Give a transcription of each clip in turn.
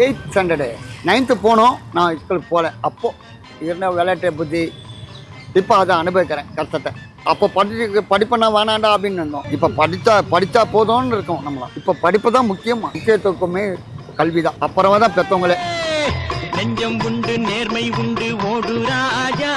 8th standard 9th போனோம். நான் ஸ்கூலுக்கு போகல. அப்போது இருந்த விளையாட்டு புத்தி இப்போ அதை அனுபவிக்கிறேன் கஷ்டத்தை. அப்போ படிப்பை வேணாண்டா அப்படின்னு இருந்தோம். இப்போ படித்தா போதும்னு இருக்கோம் நம்மளாம். இப்போ படிப்பு தான் முக்கியத்துவமே கல்வி தான். அப்புறமா தான் பெற்றவங்களே. நெஞ்சம் உண்டு நேர்மை உண்டு ஓடு ராஜா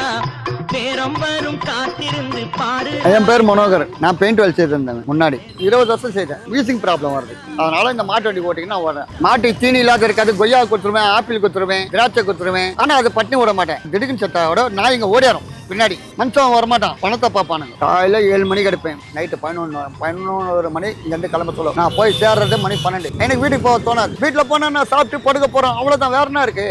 பேரம் வரும் காத்திருந்து பாரு. என் பேர் மனோகர். நான் பெயிண்ட் வேலை செய்திருந்தேன் முன்னாடி 20 வருஷம் செய்தேன். வீசிங் ப்ராப்ளம் வருது. அதனால இந்த மாட்டு வண்டி ஓட்டிங்கன்னா வரேன். மாட்டு தீனி இல்லாத இருக்காது. கொய்யா கொடுத்துருவேன், ஆப்பிள் கொடுத்துருவேன், திராட்சை கொடுத்துருவேன். ஆனால் அது பட்டினி விட மாட்டேன். திடுக்குன்னு செத்தாவோட நான் இங்கே ஓடியாரோம். பின்னாடி மனுஷன் வரமாட்டான், பணத்தை பார்ப்பானுங்க. காலையில் 7 மணிக்கு எடுப்பேன், நைட்டு 11 மணி இங்கேருந்து கிளம்ப சொல்லுவோம். நான் போய் சேர்றது மணி 12. எனக்கு வீட்டுக்கு போக தோணாது. வீட்டில் போனால் நான் சாப்பிட்டு படுக்க போகிறோம், அவ்வளோதான். வேற என்ன இருக்கு?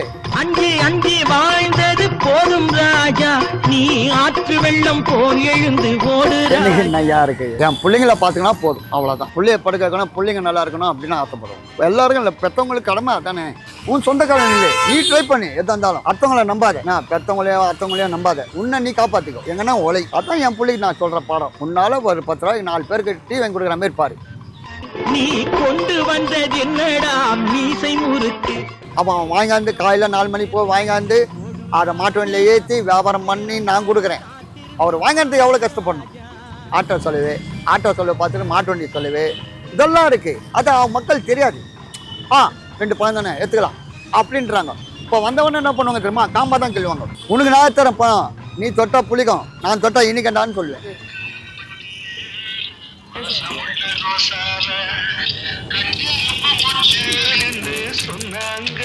அங்கே வாழ்ந்தது போதும் ராஜா, நீ ஆற்று வெள்ளம் போல் எழுந்து ஓடு. எனக்கு நையா இருக்கு. என் பிள்ளைங்களை பார்த்துக்கினா போதும், அவ்வளோதான். பிள்ளைய படுக்க வைக்கணும், பிள்ளைங்க நல்லா இருக்கணும் அப்படின்னு ஆசைப்படுவோம். எல்லாருக்கும் இல்லை, பெற்றவங்களுக்கு கடமை அதானே. உன் சொந்தக்காரன் இல்லை, நீ ட்ரை பண்ணி எதா இருந்தாலும். அடுத்தவங்களை நம்பாத. நான் அடுத்தவங்களையும் நம்பாத. உன்னை நீ காப்பாற்றிக்கோ. எங்கன்னா ஒலை. அதான் என் பிள்ளைக்கு நான் சொல்கிற பாடம். உன்னால ஒரு 10 ரூபாய்க்கு 4 பேருக்கு டீ வாங்கி கொடுக்குற மாதிரி பாரு. நீ கொண்டு வந்தது என்னடா மீசை முறுக்கு. அவன் வாங்காந்து காலையில் 4 மணி போய் வாங்காந்து அதை மாட்டு வண்டியில் ஏற்றி வியாபாரம் பண்ணி நான் கொடுக்குறேன். அவர் வாங்கிறதுக்கு எவ்வளோ கஷ்டப்படணும். ஆட்டோ செலவு பார்த்துட்டு மாட்டு வண்டி செலவு இதெல்லாம் இருக்குது. அது அவன் மக்கள் தெரியாது. 2 பணம் தானே எடுத்துக்கலாம் அப்படின்றாங்க. இப்போ வந்தவொடனே என்ன பண்ணுவாங்க தெரியுமா? காம்பா தான் கேள்வாங்க. உனக்கு நான் தரேன் பணம், நீ தொட்டா புளிக்கும், நான் தொட்டா இனிக்கண்டான்னு சொல்லுவேன். சொன்னாங்க